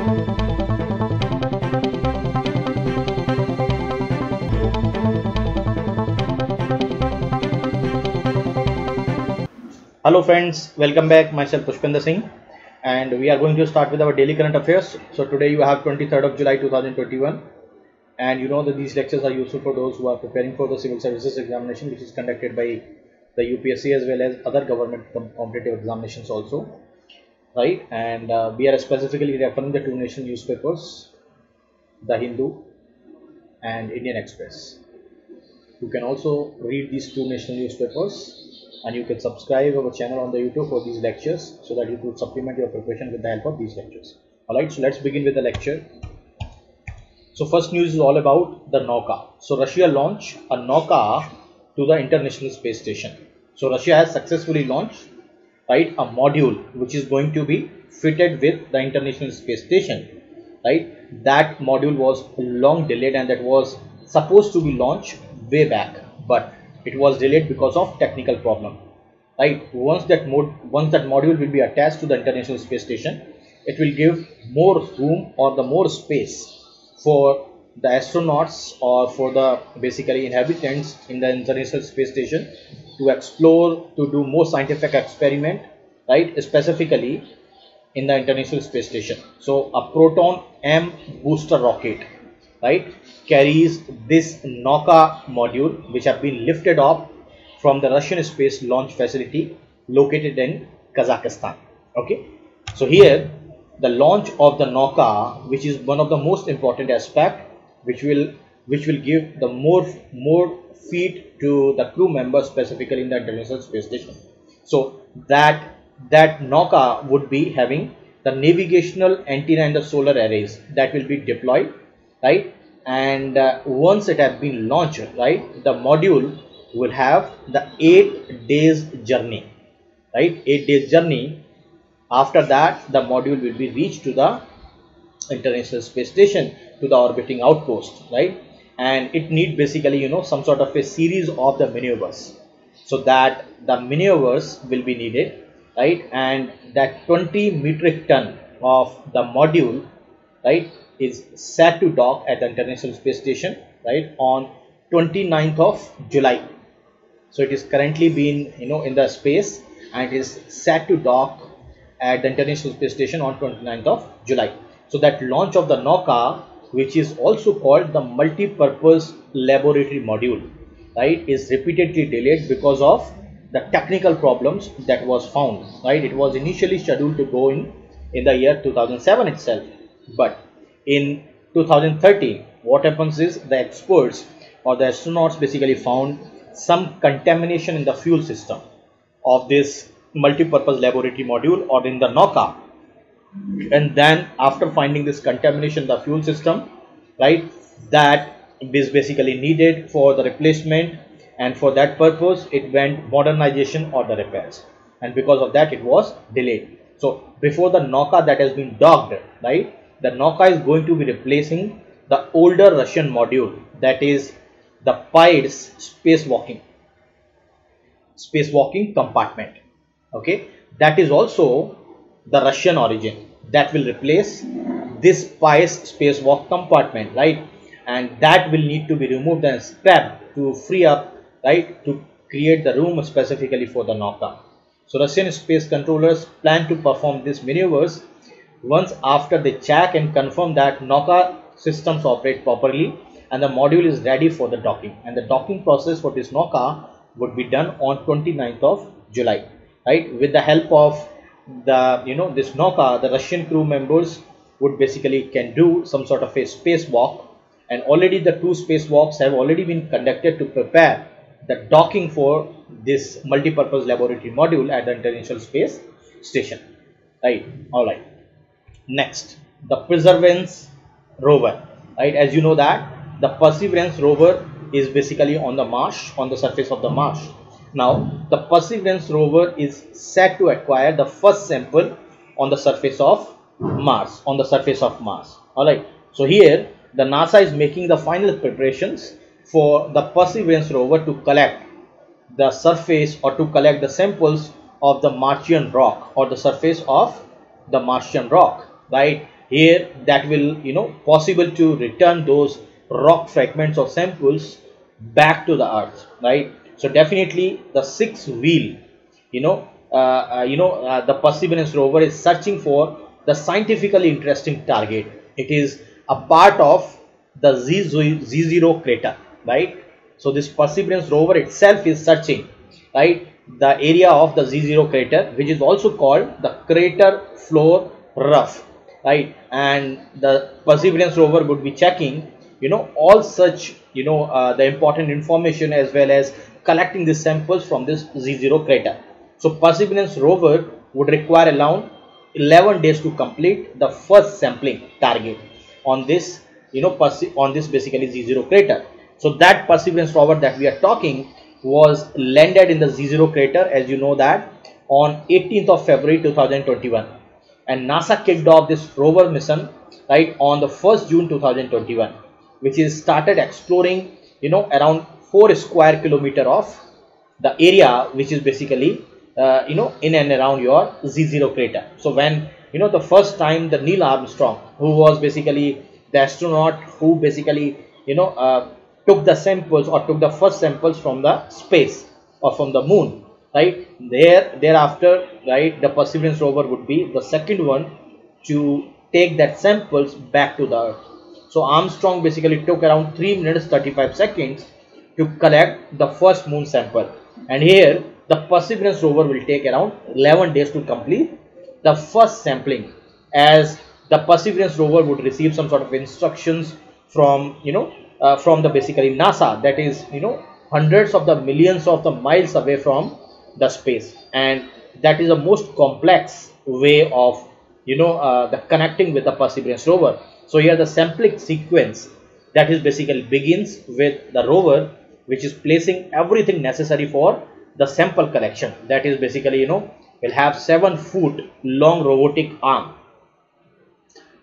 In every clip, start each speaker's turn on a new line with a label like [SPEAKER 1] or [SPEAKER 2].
[SPEAKER 1] Hello friends, welcome back. Myself Pushpender Singh, and we are going to start with our daily current affairs. So today you have 23rd of July 2021, and you know that these lectures are useful for those who are preparing for the civil services examination, which is conducted by the UPSC as well as other government competitive examinations also, right? And we are specifically referring the two national newspapers, The Hindu and Indian Express. You can also read these two national newspapers, and you can subscribe our channel on the YouTube for these lectures so that you could supplement your preparation with the help of these lectures. Alright, so let's begin with the lecture. So first news is all about the Nauka. So Russia launched a Nauka to the International Space Station. So Russia has successfully launched, right, a module which is going to be fitted with the International Space Station, right. That module was long delayed, and that was supposed to be launched way back, but it was delayed because of technical problem, right. Once that module will be attached to the International Space Station, it will give more room or the more space for the astronauts or for the basically inhabitants in the International Space Station to explore, to do more scientific experiment, right, specifically in the International Space Station. So a Proton M booster rocket, right, carries this Nauka module which have been lifted off from the Russian space launch facility located in Kazakhstan. Okay, so here the launch of the Nauka, which is one of the most important aspect, which will give the more feet to the crew members specifically in the International Space Station. So that Nauka would be having the navigational antenna and the solar arrays that will be deployed, right. And once it has been launched, right, the module will have the 8 days journey, right, 8 days journey. After that, the module will be reached to the International Space Station, to the orbiting outpost, right. And it need basically some sort of a series of the maneuvers, so that the maneuvers will be needed, right. And that 20 metric ton of the module, right, is set to dock at the International Space Station, right, on 29th of July. So it is currently being in the space, and it is set to dock at the International Space Station on 29th of July. So that launch of the Nauka, which is also called the multi-purpose laboratory module, right, is repeatedly delayed because of the technical problems that was found, right. It was initially scheduled to go in the year 2007 itself, but in 2013 what happens is the experts or the astronauts basically found some contamination in the fuel system of this multi-purpose laboratory module or in the Nauka, and then after finding this contamination in the fuel system, right, that is basically needed for the replacement, and for that purpose it went modernization or the repairs, and because of that it was delayed. So before the Nauka that has been docked, right, the Nauka is going to be replacing the older Russian module, that is the PIDES spacewalking compartment. Okay, that is also the Russian origin, that will replace this PIDES spacewalk compartment, right, and that will need to be removed and scrapped to free up, right, to create the room specifically for the Nauka. So Russian space controllers plan to perform these maneuvers once after they check and confirm that Nauka systems operate properly and the module is ready for the docking. And the docking process for this Nauka would be done on 29th of July, right. With the help of the this Nauka, the Russian crew members would basically can do some sort of a spacewalk, and already the 2 spacewalks have already been conducted to prepare the docking for this multi-purpose laboratory module at the International Space Station, right. All right, next, the Perseverance rover, right. As you know that the Perseverance rover is basically on the Mars, on the surface of the Mars. Now the Perseverance rover is set to acquire the first sample on the surface of Mars, all right. So here the NASA is making the final preparations for the Perseverance rover to collect the surface or to collect the samples of the Martian rock or the surface of the Martian rock, right. here that will, possible to return those rock fragments or samples back to the earth, right? So definitely the six wheel, the Perseverance rover is searching for the scientifically interesting target. It is a part of the Z0 crater, right? So this Perseverance rover itself is searching, right, the area of the Z0 crater, which is also called the crater floor rough, right? And the Perseverance rover would be checking, all such, the important information, as well as collecting the samples from this Z0 crater. So Perseverance rover would require around 11 days to complete the first sampling target on this, on this basically Z0 crater. So that Perseverance rover that we are talking was landed in the Z0 crater, as you know, that on 18th of February 2021, and NASA kicked off this rover mission, right, on the 1st June 2021, which is started exploring, around 4 square kilometer of the area which is basically in and around your Z0 crater. So when, the first time the Neil Armstrong, who was basically the astronaut who basically, took the samples, or took the first samples from the space or from the moon, right, thereafter, right, the Perseverance rover would be the second one to take that samples back to the earth. So Armstrong basically took around 3 minutes 35 seconds to collect the first moon sample, and here the Perseverance rover will take around 11 days to complete the first sampling, as the Perseverance rover would receive some sort of instructions from, from the basically NASA, that is, hundreds of the millions of the miles away from the space, and that is the most complex way of, the connecting with the Perseverance rover. So here the sampling sequence, that is basically begins with the rover, which is placing everything necessary for the sample collection. That is basically, will have 7-foot long robotic arm,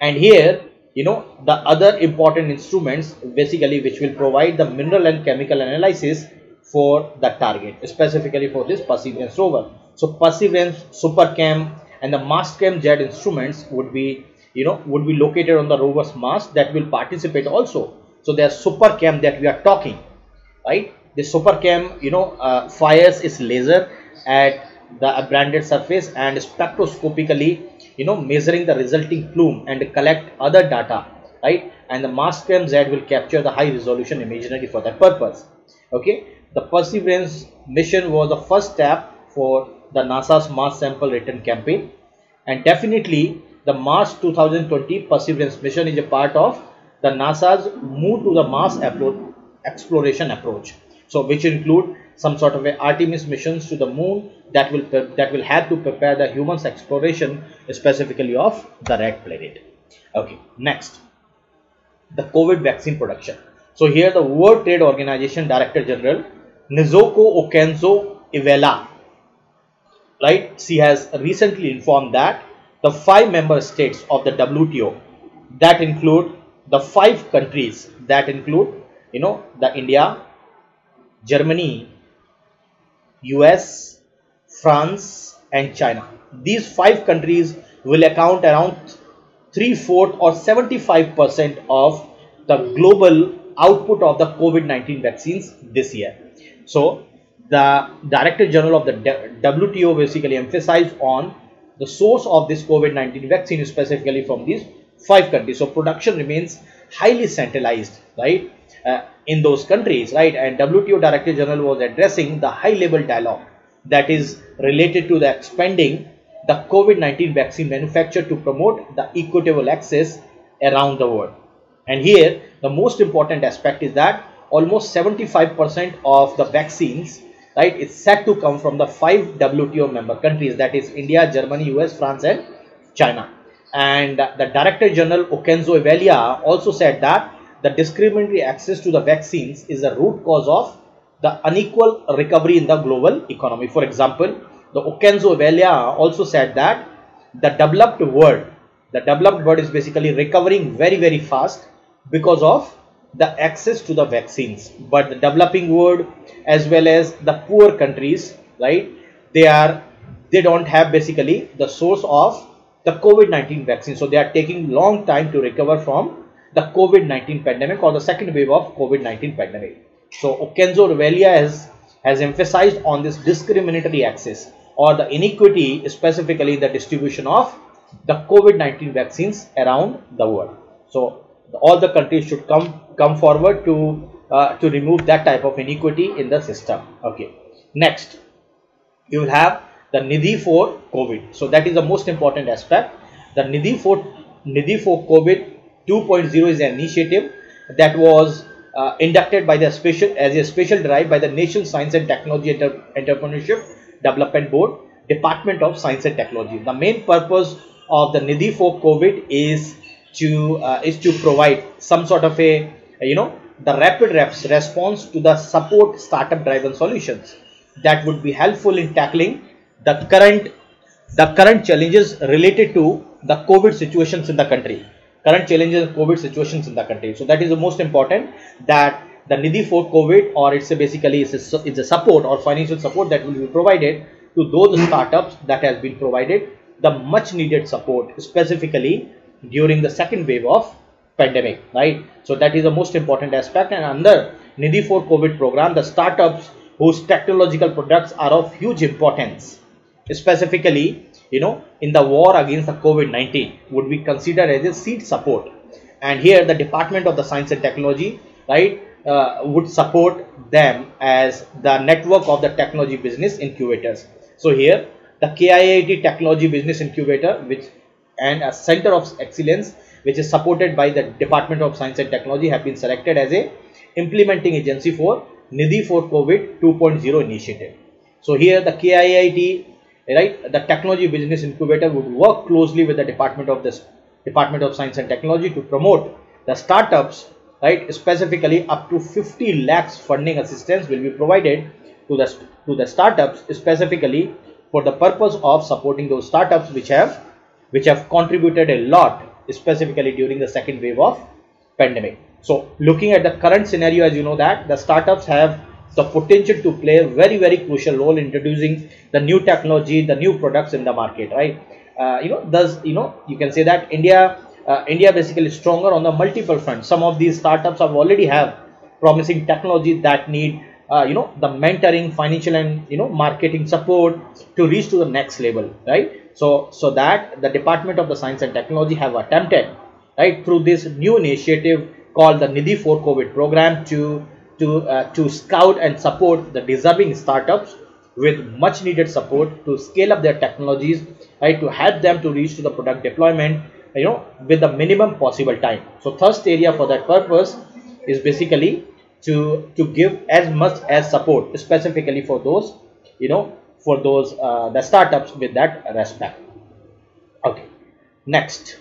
[SPEAKER 1] and here, the other important instruments basically which will provide the mineral and chemical analysis for the target, specifically for this Perseverance rover. So Perseverance, SuperCam, and the MassCam jet instruments would be, located on the rover's mast, that will participate also. So there's SuperCam that we are talking, right? The SuperCam, fires its laser at the branded surface and spectroscopically, measuring the resulting plume and collect other data, right? And the MassCam Z will capture the high resolution imagery for that purpose. Okay, the Perseverance mission was the first step for the NASA's Mars sample return campaign, and definitely the Mars 2020 Perseverance mission is a part of the NASA's move to the Mars exploration approach. So which include some sort of Artemis missions to the moon that will have to prepare the humans exploration, specifically of the red planet. Okay, next, the COVID vaccine production. So here the World Trade Organization Director General Nzoko Okonjo-Iweala, right, she has recently informed that the 5 member states of the WTO, that include the 5 countries, that include, the India, Germany, US, France, and China. These 5 countries will account around 3/4 or 75% of the global output of the COVID-19 vaccines this year. So the Director General of the WTO basically emphasized on the source of this COVID-19 vaccine, specifically from these 5 countries. So production remains highly centralized, right, in those countries, right? And WTO Director General was addressing the high level dialogue that is related to the expanding the COVID-19 vaccine manufacture to promote the equitable access around the world. And here the most important aspect is that almost 75% of the vaccines, right, is set to come from the 5 WTO member countries, that is India, Germany, US, France, and China. And the Director General Okonjo-Iweala also said that the discriminatory access to the vaccines is the root cause of the unequal recovery in the global economy. For example, the Okonjo-Iweala also said that the developed world is basically recovering very fast because of the access to the vaccines, but the developing world as well as the poor countries, right, they don't have basically the source of the COVID-19 vaccine. So they are taking long time to recover from the COVID-19 pandemic or the second wave of COVID-19 pandemic. So Okenzo Revelia has emphasized on this discriminatory access or the inequity, specifically in the distribution of the COVID-19 vaccines around the world. So all the countries should come forward to remove that type of inequity in the system. Okay. Next, you will have the Nidhi for COVID. So that is the most important aspect. The Nidhi for COVID 2.0 is an initiative that was inducted by the special drive by the National Science and Technology Entrepreneurship Development Board, Department of Science and Technology. The main purpose of the Nidhi for COVID is to provide some sort of a the rapid response to the support startup driven solutions that would be helpful in tackling the current challenges related to the COVID situations in the country. So that is the most important, that the Nidhi for COVID, or it's a support or financial support that will be provided to those startups that has been provided the much needed support, specifically during the second wave of pandemic, right? So that is the most important aspect. And under Nidhi for COVID program, the startups whose technological products are of huge importance, specifically in the war against the COVID-19, would be considered as a seed support. And here the Department of the Science and Technology, right, would support them as the network of the technology business incubators. So here the KIIT Technology Business Incubator, and a Center of Excellence, which is supported by the Department of Science and Technology, have been selected as a implementing agency for Nidhi for COVID 2.0 initiative. So here the KIIT, right, the Technology Business Incubator would work closely with the Department of Science and Technology to promote the startups, right? Specifically, up to 50 lakhs funding assistance will be provided to the startups, specifically for the purpose of supporting those startups which have contributed a lot, specifically during the second wave of pandemic. So looking at the current scenario, as you know, that the startups have the potential to play a very, very crucial role in introducing the new technology, the new products in the market, right? You can say that India basically is stronger on the multiple fronts. Some of these startups already have promising technology that need the mentoring, financial and marketing support to reach to the next level, right? So that the Department of the Science and Technology have attempted, right, through this new initiative called the Nidhi for COVID program to scout and support the deserving startups with much needed support to scale up their technologies, right, to help them to reach to the product deployment, with the minimum possible time. So first area for that purpose is basically to give as much as support, specifically for those the startups with that respect. Okay, next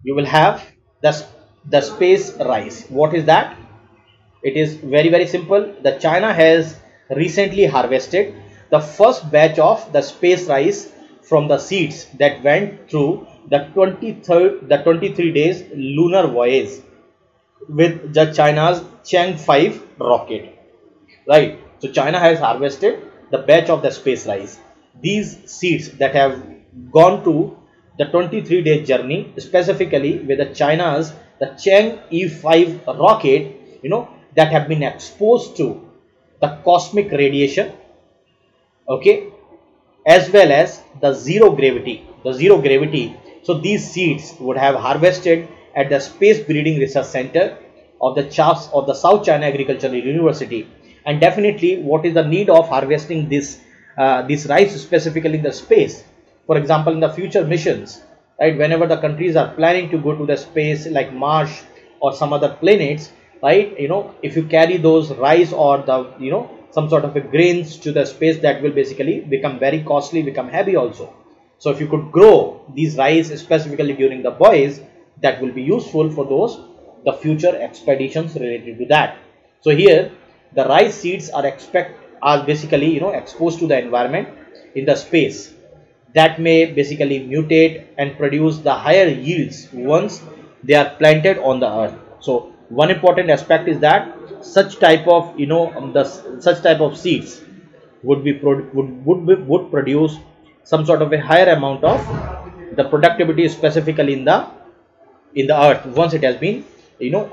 [SPEAKER 1] you will have the space rice. What is that? It is very, very simple. The China has recently harvested the first batch of the space rice from the seeds that went through the 23 days lunar voyage with the China's Chang'e 5 rocket, right? So China has harvested the batch of the space rice. These seeds that have gone to the 23-day journey, specifically with the China's the Chang'e 5 rocket, that have been exposed to the cosmic radiation, okay, as well as the zero gravity. So these seeds would have harvested at the Space Breeding Research Center of the South China Agricultural University. And definitely, what is the need of harvesting this rice specifically in the space? For example, in the future missions, right, whenever the countries are planning to go to the space like Mars or some other planets, right, if you carry those rice or the some sort of a grains to the space, that will basically become very costly, become heavy also. So if you could grow these rice specifically during the voyage, that will be useful for the future expeditions related to that. So here the rice seeds are basically exposed to the environment in the space, that may basically mutate and produce the higher yields once they are planted on the earth. So one important aspect is that such type of seeds would produce some sort of a higher amount of the productivity specifically in the earth once it has been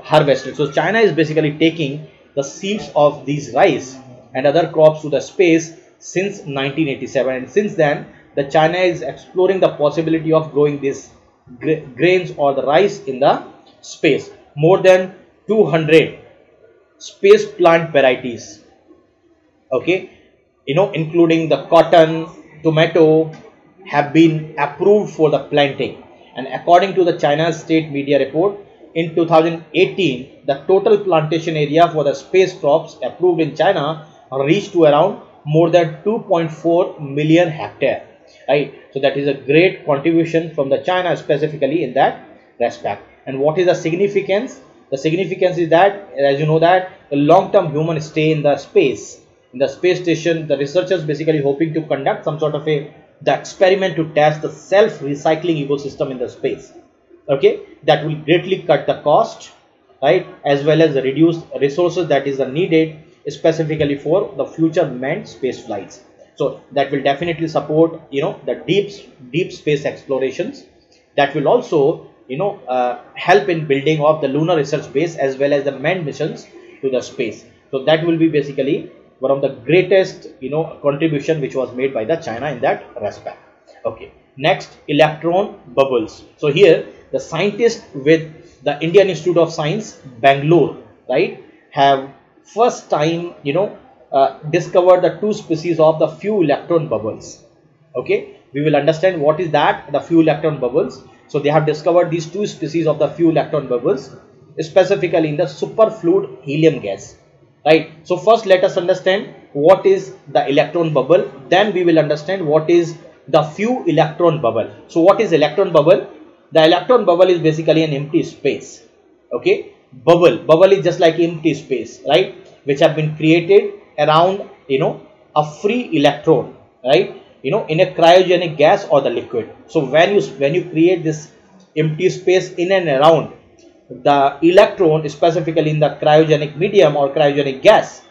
[SPEAKER 1] harvested. So China is basically taking the seeds of these rice and other crops to the space since 1987, and since then the China is exploring the possibility of growing these grains or the rice in the space. More than 200 space plant varieties, okay, including the cotton, tomato, have been approved for the planting. And according to the China State Media report, in 2018, the total plantation area for the space crops approved in China reached to around more than 2.4 million hectare, right? So that is a great contribution from the China specifically in that respect. And what is the significance? The significance is that, as you know, that the long-term human stay in the space station, the researchers basically hoping to conduct some sort of the experiment to test the self-recycling ecosystem in the space. Okay, that will greatly cut the cost, right, as well as reduce resources that is needed specifically for the future manned space flights. So that will definitely support the deep space explorations. That will also help in building of the lunar research base as well as the manned missions to the space. So that will be basically one of the greatest contribution which was made by the China in that respect. Okay, next, electron bubbles. So here the scientists with the Indian Institute of Science, Bangalore, right, have first time discovered the two species of the few electron bubbles. Okay, we will understand what is that, the few electron bubbles. So they have discovered these two species of the few electron bubbles specifically in the superfluid helium gas, right? So first let us understand what is the electron bubble, then we will understand what is the few electron bubble. So what is electron bubble? The electron bubble is basically an empty space. Okay, bubble is just like empty space, right, which have been created around a free electron, right, in a cryogenic gas or the liquid. So when you create this empty space in and around the electron, specifically in the cryogenic medium or cryogenic gas,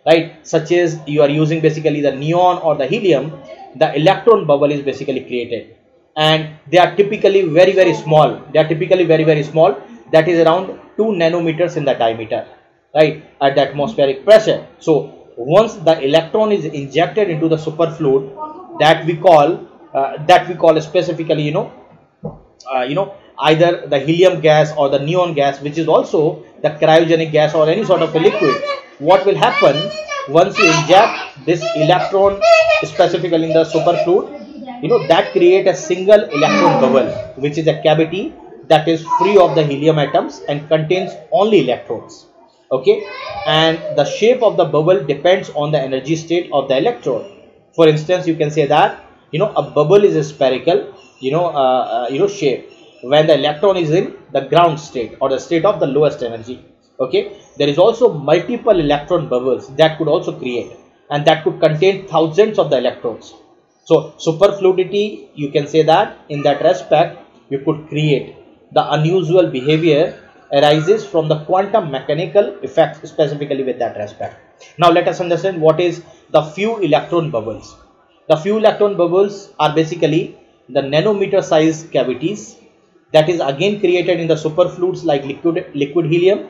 [SPEAKER 1] right, such as you are using basically the neon or the helium, the electron bubble is basically created, and they are typically very small. They are typically very small, that is around 2 nanometers in the diameter, right, at the atmospheric pressure. So once the electron is injected into the superfluid, that we call specifically either the helium gas or the neon gas, which is also the cryogenic gas or any sort of a liquid. What will happen once you inject this electron specifically in the superfluid, that create a single electron bubble, which is a cavity that is free of the helium atoms and contains only electrons. Okay, and the shape of the bubble depends on the energy state of the electrode. For instance, you can say that a bubble is a spherical shape when the electron is in the ground state or the state of the lowest energy. Okay, there is also multiple electron bubbles that could also create, and that could contain thousands of the electrons. So superfluidity, you can say that in that respect you could create the unusual behavior arises from the quantum mechanical effects specifically with that respect. Now let us understand what is the few electron bubbles. The few electron bubbles are basically the nanometer size cavities that is again created in the superfluids like liquid helium,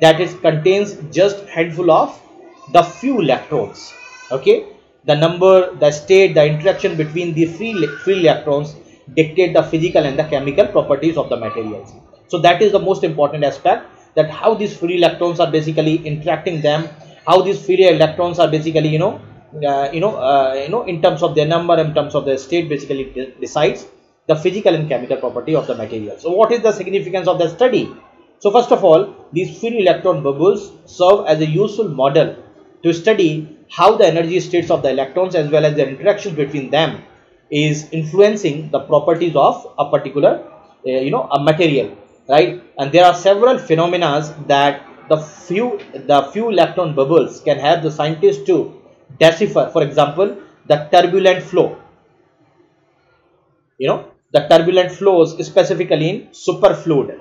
[SPEAKER 1] that is contains just handful of the few electrons. Okay, the number, the state, the interaction between the free electrons dictate the physical and the chemical properties of the materials. So that is the most important aspect, that how these free electrons are basically interacting them, how these free electrons are basically in terms of their number, in terms of their state, basically decides the physical and chemical property of the material. So what is the significance of the study? So first of all, these free electron bubbles serve as a useful model to study how the energy states of the electrons as well as their interactions between them is influencing the properties of a particular a material, right? And there are several phenomena that the few electron bubbles can help the scientists to decipher. For example, the turbulent flow, the turbulent flows specifically in superfluid,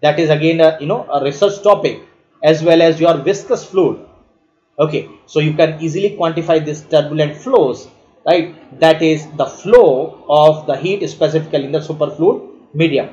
[SPEAKER 1] that is again a research topic, as well as your viscous fluid. Okay, so you can easily quantify these turbulent flows right? That is the flow of the heat specifically in the superfluid medium.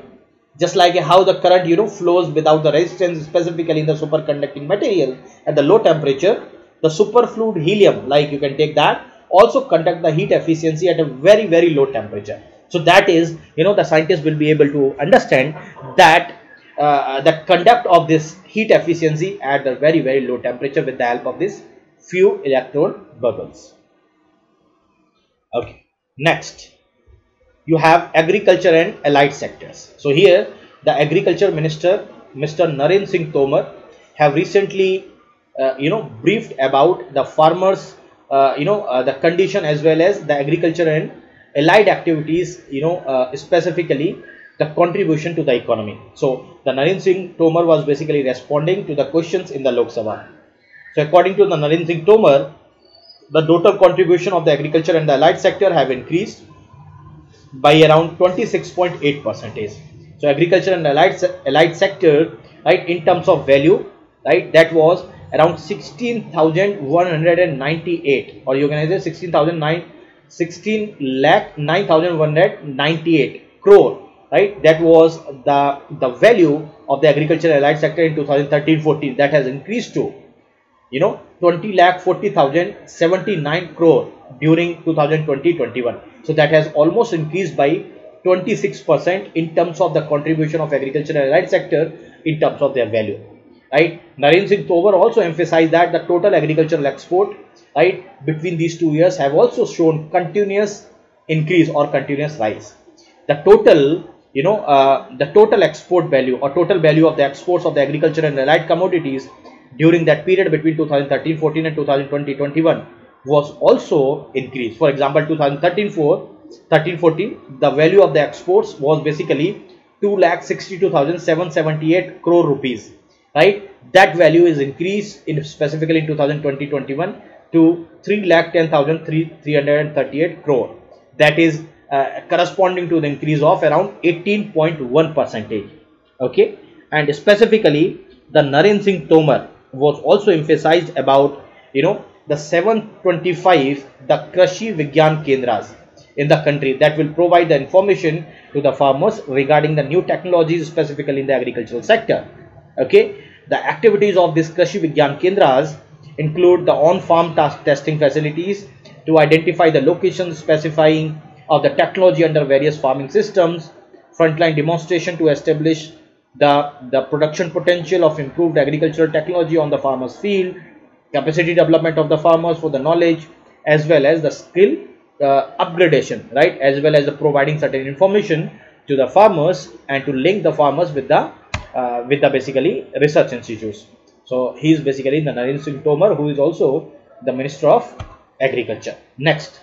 [SPEAKER 1] Just like how the current flows without the resistance specifically in the superconducting material at the low temperature, the superfluid helium, like you can take that, also conduct the heat efficiency at a very low temperature. So that is, the scientists will be able to understand that the conduct of this heat efficiency at a very low temperature with the help of this few electron bubbles. Okay, next you have agriculture and allied sectors. So here the agriculture minister Mr. Narendra Singh Tomar have recently briefed about the farmers the condition as well as the agriculture and allied activities, specifically the contribution to the economy. So the Narendra Singh Tomar was basically responding to the questions in the Lok Sabha. So according to the Narendra Singh Tomar, the total contribution of the agriculture and the allied sector have increased by around 26.8 percentage. So agriculture and allied sector, right, in terms of value, right, that was around 16,198, or you can say 16,998 crore, right? That was the value of the agriculture and allied sector in 2013-14. That has increased to 20,40,079 crore during 2020-21. So that has almost increased by 26% in terms of the contribution of agriculture and allied sector in terms of their value, right? Narendra Singh Tomar also emphasized that the total agricultural export, right, between these 2 years have also shown continuous increase or continuous rise. The total the total export value or total value of the exports of the agriculture and allied commodities during that period between 2013-14 and 2020-21 was also increased. For example, 2013-14, the value of the exports was basically 2,62,778 crore rupees, right? That value is increased specifically in 2020-21 to 3,10,338 crore. That is corresponding to the increase of around 18.1 percentage. Okay, and specifically the Narendra Singh Tomar was also emphasized about the 725 the Krishi Vigyan Kendras in the country that will provide the information to the farmers regarding the new technologies specifically in the agricultural sector. Okay, the activities of this Krishi Vigyan Kendras include the on-farm testing facilities to identify the locations specifying of the technology under various farming systems, frontline demonstration to establish the production potential of improved agricultural technology on the farmers field, capacity development of the farmers for the knowledge as well as the skill upgradation, right, as well as the providing certain information to the farmers and to link the farmers with the basically research institutes. So he is basically the Narendra Singh Tomar, who is also the Minister of Agriculture. Next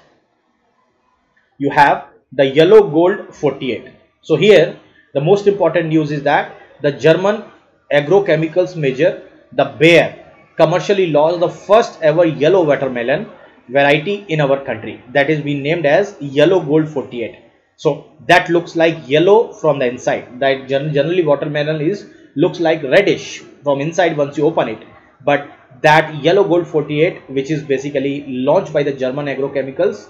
[SPEAKER 1] you have the yellow gold 48. So here the most important news is that the German agrochemicals major, the Bayer, commercially launched the first ever yellow watermelon variety in our country, that is being named as yellow gold 48. So that looks like yellow from the inside. That generally watermelon looks like reddish from inside once you open it, but that yellow gold 48, which is basically launched by the German agrochemicals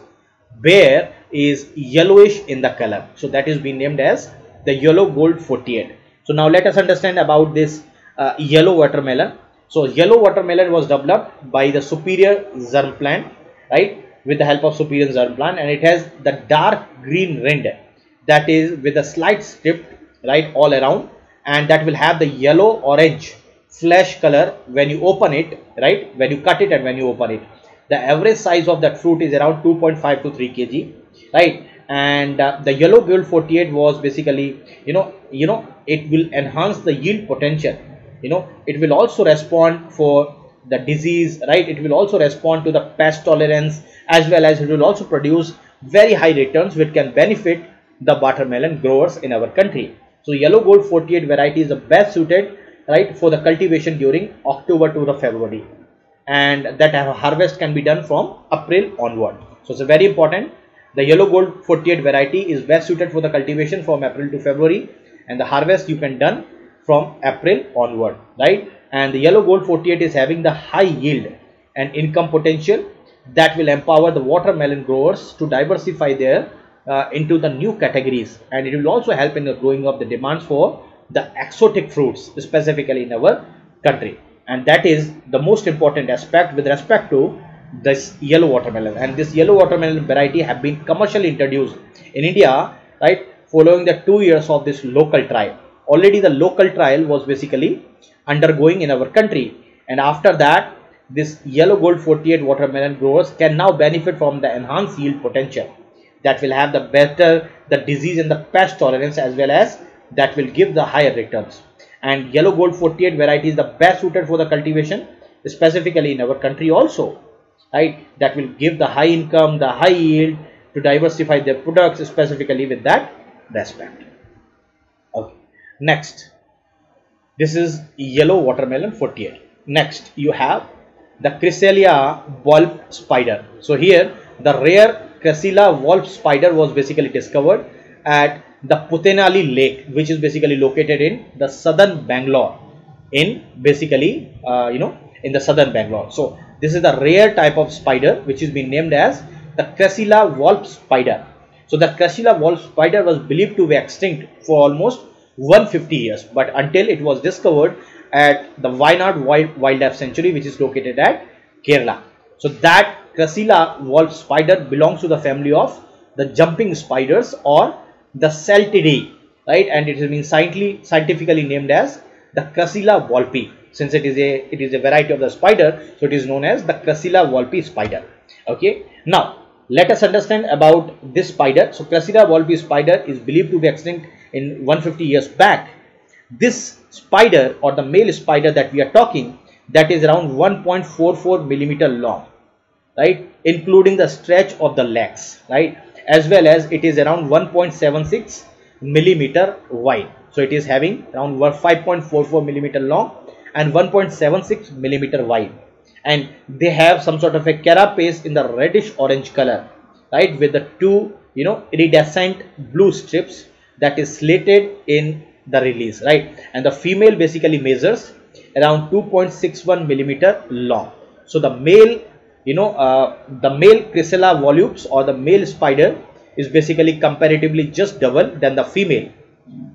[SPEAKER 1] Bayer, is yellowish in the color. So that is being named as the yellow gold 48. So now let us understand about this yellow watermelon. So yellow watermelon was developed by the Superior Germplan, right, with the help of Superior Germplan, and it has the dark green rind, that is with a slight strip, right, all around, and that will have the yellow orange flesh color when you open it, right, when you cut it and when you open it. The average size of that fruit is around 2.5 to 3 kg, right? And the yellow gold 48 was basically it will enhance the yield potential. It will also respond for the disease, right? It will also respond to the pest tolerance, as well as it will also produce very high returns which can benefit the watermelon growers in our country. So yellow gold 48 variety is the best suited, right, for the cultivation during October to the February, and that harvest can be done from April onward. So it's very important. The yellow gold 48 variety is best suited for the cultivation from April to February, and the harvest you can done from April onward, right? And the yellow gold 48 is having the high yield and income potential, that will empower the watermelon growers to diversify their into the new categories, and it will also help in the growing of the demands for the exotic fruits specifically in our country. And that is the most important aspect with respect to this yellow watermelon. And this yellow watermelon variety have been commercially introduced in India, right, following the 2 years of this local trial. Already the local trial was basically undergoing in our country, and after that this yellow gold 48 watermelon growers can now benefit from the enhanced yield potential that will have the better the disease and the pest tolerance, as well as that will give the higher returns. And yellow gold 48 variety is the best suited for the cultivation specifically in our country also, right, that will give the high income, the high yield, to diversify their products specifically with that respect. Okay, next, this is yellow watermelon 48. Next you have the Cresselia wolf spider. So here the rare Cresselia wolf spider was basically discovered at the Putenali Lake, which is basically located in the southern Bangalore, in basically in the southern Bangalore. So this is the rare type of spider which is being named as the Cresselia wolf spider. So the Cresselia wolf spider was believed to be extinct for almost 150 years, but until it was discovered at the Wayanad Wildlife Sanctuary, which is located at Kerala. So that Cresselia wolf spider belongs to the family of the jumping spiders or the Celtidae, right, and it has been scientifically named as the Cresselia volpi. Since it is a variety of the spider, so it is known as the Cresselia volpi spider. Okay, now let us understand about this spider. So Cresselia volpi spider is believed to be extinct in 150 years back. This spider, or the male spider that we are talking, that is around 1.44 millimeter long, right, including the stretch of the legs, right, as well as it is around 1.76 millimeter wide. So it is having around 5.44 millimeter long and 1.76 millimeter wide, and they have some sort of a carapace in the reddish orange color, right, with the two iridescent blue strips that is slated in the release, right, and the female basically measures around 2.61 millimeter long. So the male Cresselia volupus, or the male spider, is basically comparatively just double than the female.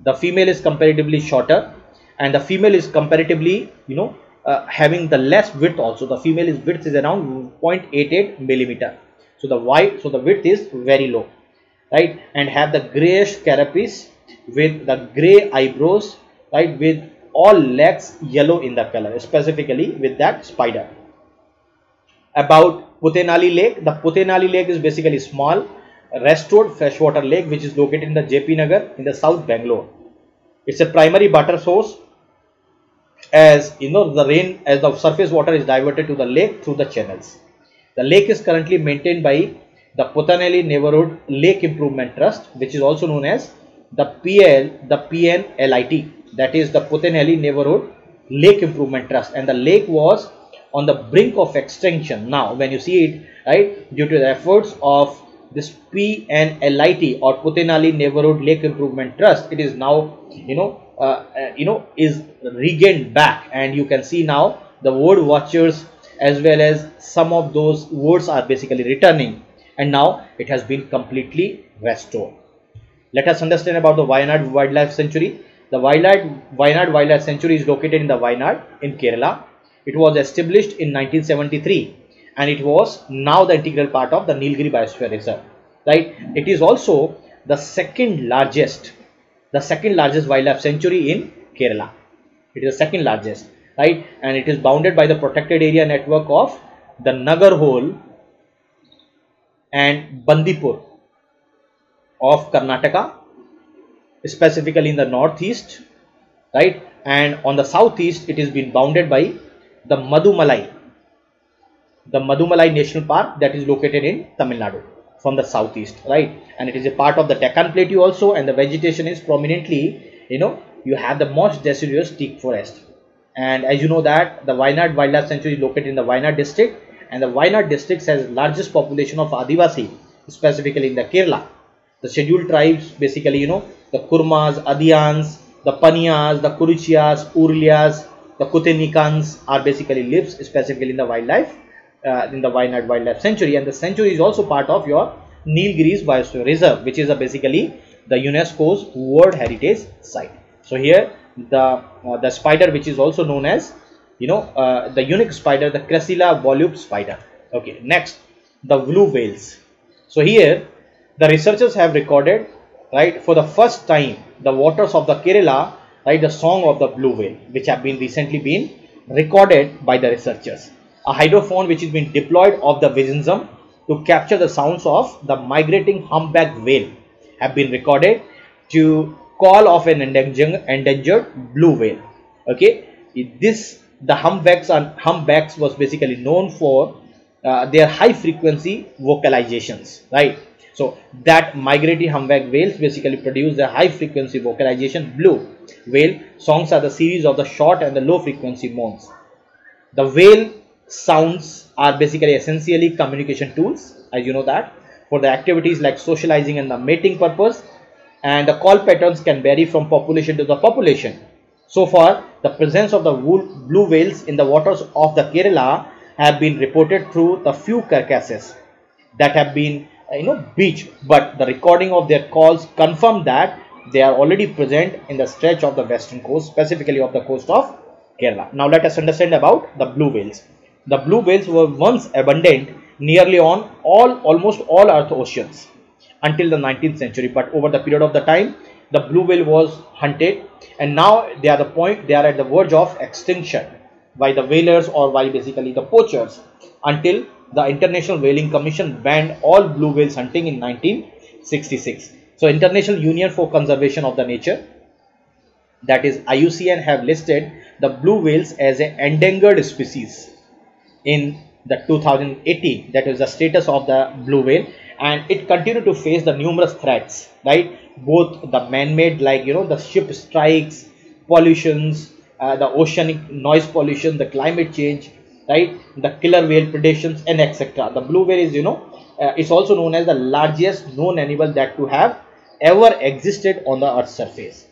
[SPEAKER 1] The female is comparatively shorter, and the female is comparatively having the less width also. The female width is around 0.88 millimeter. So the width is very low, right, and have the grayish carapace with the gray eyebrows, right, with all legs yellow in the color, specifically with that spider. About Putenali Lake, the Putenali Lake is basically small restored freshwater lake which is located in the JP Nagar in the South Bangalore. It's a primary water source, as the surface water is diverted to the lake through the channels. The lake is currently maintained by the Putenali Neighborhood Lake Improvement Trust, which is also known as the PNLIT, that is the Putenali Neighborhood Lake Improvement Trust, and the lake was on the brink of extinction. Now when you see it, right, due to the efforts of this PNLIT or Putenali Neighborhood Lake Improvement Trust, it is now is regained back, and you can see now the bird watchers as well as some of those birds are basically returning, and now it has been completely restored. Let us understand about the Wayanad Wildlife Sanctuary. The Wayanad Wildlife Sanctuary is located in the Wayanad in Kerala. It was established in 1973, and it was now the integral part of the Nilgiri Biosphere Reserve, right. It is also the second largest wildlife sanctuary in Kerala. It is the second largest, right, and it is bounded by the protected area network of the Nagarhole and Bandipur of Karnataka, specifically in the northeast, right, and on the southeast it is been bounded by the Madumalai National Park, that is located in Tamil Nadu from the southeast, right, and it is a part of the Deccan Plateau also, and the vegetation is prominently, you have the most deciduous teak forest. And as you know that the Wayanad Wildlife Sanctuary is located in the Wayanad district, and the Wayanad district has largest population of Adivasi, specifically in the Kerala. The scheduled tribes, basically, the Kurmas, Adiyans, the Paniyas, the Kuruchias, Urlias, the Kutenikans are basically lives specifically in the wildlife in the Wayanad Wildlife Sanctuary, and the sanctuary is also part of your Nilgiris Biosphere Reserve, which is basically the UNESCO's World Heritage Site. So here the spider, which is also known as the unique spider, the Crassula volute spider. Okay, next, the blue whales. So here the researchers have recorded, right, for the first time the waters of the Kerala, right, the song of the blue whale, which have been recently been recorded by the researchers. A hydrophone which is being deployed of the Visinzum to capture the sounds of the migrating humpback whale have been recorded to call of an endangered blue whale. Okay, the humpbacks was basically known for their high frequency vocalizations, right? So that migratory humpback whales basically produce the high frequency vocalization blue whale songs are the series of the short and the low frequency moans. The whale sounds are basically essentially communication tools, as you know that, for the activities like socializing and the mating purpose, and the call patterns can vary from population to the population. So far, the presence of the blue whales in the waters of the Kerala have been reported through the few carcasses that have been beached, but the recording of their calls confirm that they are already present in the stretch of the western coast, specifically of the coast of Kerala. Now let us understand about the blue whales. The blue whales were once abundant nearly on almost all earth oceans until the 19th century, but over the period of the time the blue whale was hunted, and now they are at the verge of extinction by the whalers or by basically the poachers, until the International Whaling Commission banned all blue whales hunting in 1966. So International Union for Conservation of the Nature, that is IUCN, have listed the blue whales as an endangered species in the 2018, that is the status of the blue whale, and it continued to face the numerous threats, right? Both the man-made, like the ship strikes, pollutions, the oceanic noise pollution, the climate change, right, the killer whale predations, and etc. The blue whale is it's also known as the largest known animal that to have ever existed on the earth's surface,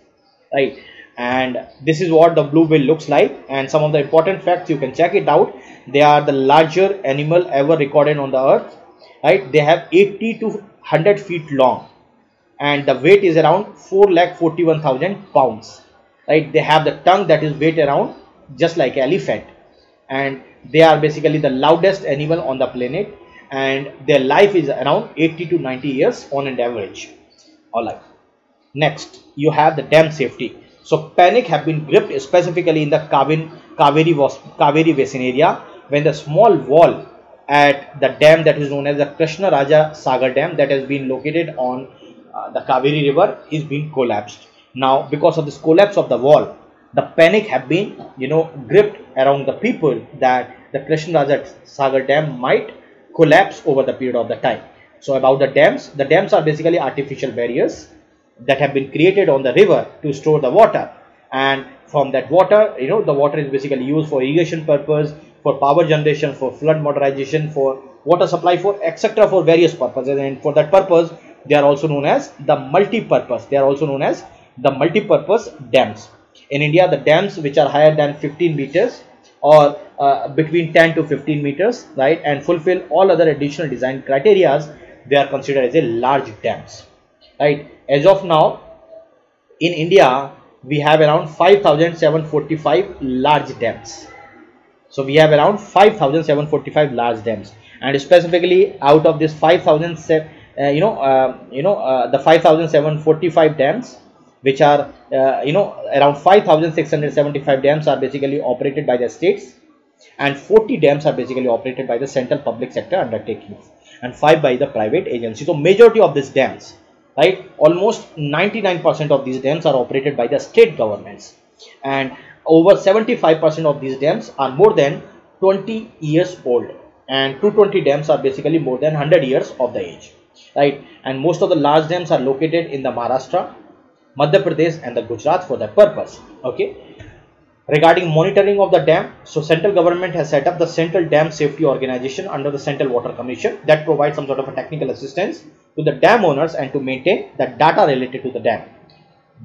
[SPEAKER 1] right? And this is what the blue whale looks like, and some of the important facts, you can check it out. They are the larger animal ever recorded on the earth, right? They have 80 to 100 feet long, and the weight is around 4,41,000 pounds, right? They have the tongue that is weight around just like an elephant, and they are basically the loudest animal on the planet, and their life is around 80 to 90 years on an average. Alright, next you have the dam safety. So panic have been gripped specifically in the Kaveri Basin area when the small wall at the dam that is known as the Krishna Raja Sagar Dam, that has been located on the Kaveri river, is being collapsed. Now because of this collapse of the wall, the panic have been gripped around the people that the Krishna Raja Sagar Dam might collapse over the period of the time. So about the dams are basically artificial barriers that have been created on the river to store the water, and from that water, the water is basically used for irrigation purpose, for power generation, for flood modernization, for water supply, for etc., for various purposes, and for that purpose they are also known as the multi-purpose. They are also known as the multi-purpose dams. In India, the dams which are higher than 15 meters or between 10 to 15 meters, right, and fulfill all other additional design criteria, they are considered as a large dams, right? As of now, in India, we have around 5,745 large dams. So we have around 5,745 large dams, and specifically out of this 5,745 dams, which are around 5,675 dams are basically operated by the states, and 40 dams are basically operated by the central public sector undertakings, and 5 by the private agencies. So majority of these dams, right, almost 99% of these dams are operated by the state governments, and over 75% of these dams are more than 20 years old, and 220 dams are basically more than 100 years of the age, right? And most of the large dams are located in the Maharashtra, Madhya Pradesh and the Gujarat for that purpose. Okay, regarding monitoring of the dam, so central government has set up the Central Dam Safety Organization under the Central Water Commission that provides some sort of a technical assistance to the dam owners and to maintain the data related to the dam.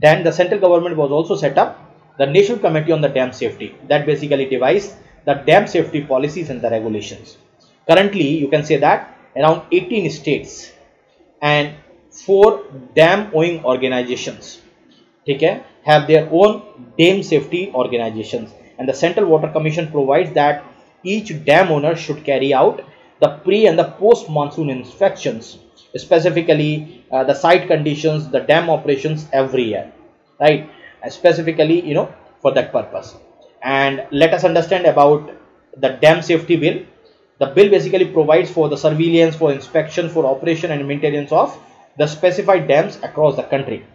[SPEAKER 1] Then the central government was also set up the National Committee on the Dam Safety that basically devised the dam safety policies and the regulations. Currently, you can say that around 18 states and 4 dam owning organizations, okay, have their own dam safety organizations, and the Central Water Commission provides that each dam owner should carry out the pre and the post monsoon inspections, specifically the site conditions, the dam operations every year, right? Specifically, for that purpose. And let us understand about the dam safety bill. The bill basically provides for the surveillance, for inspection, for operation and maintenance of the specified dams across the country.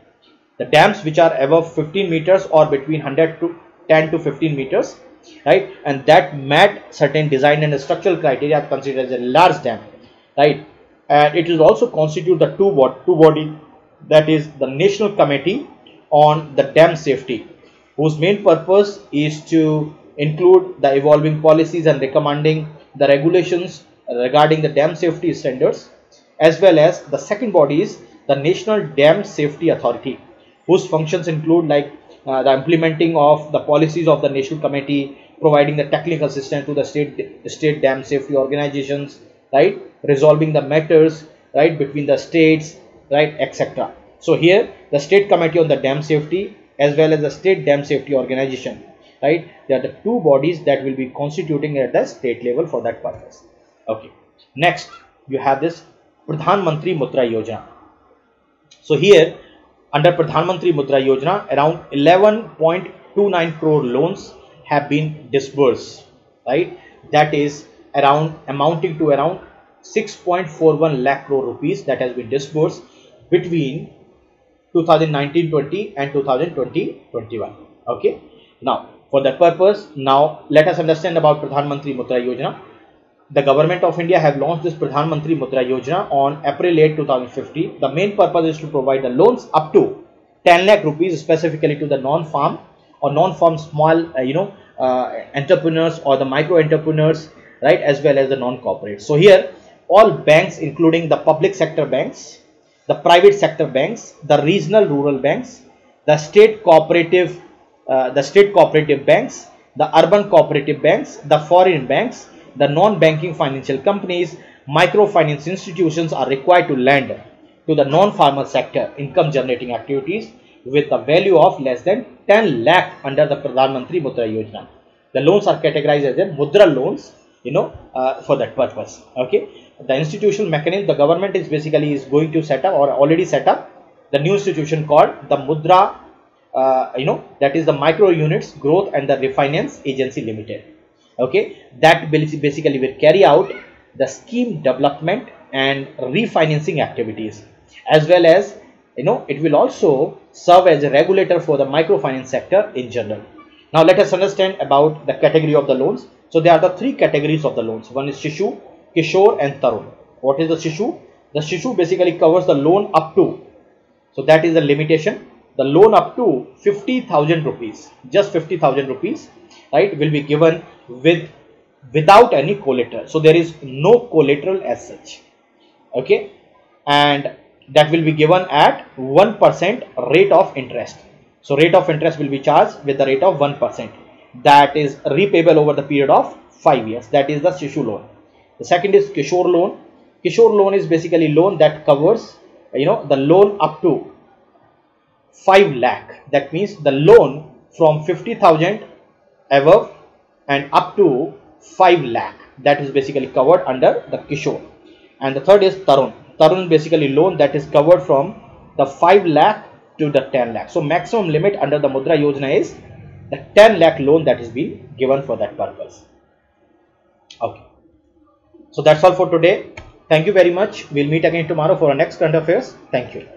[SPEAKER 1] The dams which are above 15 meters or between 100 to 10 to 15 meters, right, and that met certain design and structural criteria are considered as a large dam, right? And it will also constitute the two body, that is the National Committee on the Dam Safety, whose main purpose is to include the evolving policies and recommending the regulations regarding the dam safety standards, as well as the second body is the National Dam Safety Authority, whose functions include like the implementing of the policies of the National Committee, providing the technical assistance to the state dam safety organizations, right, resolving the matters, right, between the states, right, etc. So here the State Committee on the Dam Safety as well as the State Dam Safety Organization, right, they are the two bodies that will be constituting at the state level for that purpose. Okay, next you have this Pradhan Mantri Mudra Yojana. So here under Pradhan Mantri Mudra Yojana, around 11.29 crore loans have been disbursed, right? That is amounting to around 6.41 lakh crore rupees that has been disbursed between 2019-20 and 2020-21. Okay. Now, for that purpose, now let us understand about Pradhan Mantri Mudra Yojana. The government of India have launched this Pradhan Mantri Mudra Yojana on April 8, 2015. The main purpose is to provide the loans up to 10 lakh rupees specifically to the non-farm or non-farm small entrepreneurs or the micro entrepreneurs, right, as well as the non-corporate. So here all banks, including the public sector banks, the private sector banks, the regional rural banks, the state cooperative banks, the urban cooperative banks, the foreign banks, the non-banking financial companies, microfinance institutions are required to lend to the non-farmer sector income generating activities with a value of less than 10 lakh under the Pradhan Mantri Mudra Yojana. The loans are categorized as a Mudra loans, for that purpose. Okay, the institutional mechanism, the government is going to set up or already set up the new institution called the Mudra, that is the Micro Units Growth and the Refinance Agency Limited. Okay, that basically will carry out the scheme development and refinancing activities, as well as it will also serve as a regulator for the microfinance sector in general. Now let us understand about the category of the loans. So there are the three categories of the loans. One is Shishu, Kishore and Tarun. What is the Shishu? The Shishu basically covers the loan up to, so that is the limitation, the loan up to 50,000 rupees, just 50,000 rupees, right, will be given without any collateral. So there is no collateral as such. Okay, and that will be given at 1% rate of interest. So rate of interest will be charged with the rate of 1%. That is repayable over the period of 5 years. That is the Shishu loan. The second is Kishore loan. Kishore loan is basically loan that covers the loan up to 5 lakh. That means the loan from 50,000 above and up to 5 lakh. That is basically covered under the Kishore. And the third is Tarun. Tarun is basically loan that is covered from the 5 lakh to the 10 lakh. So maximum limit under the Mudra Yojana is the 10 lakh loan that is being given for that purpose. Okay. So that's all for today. Thank you very much. We'll meet again tomorrow for our next current affairs. Thank you.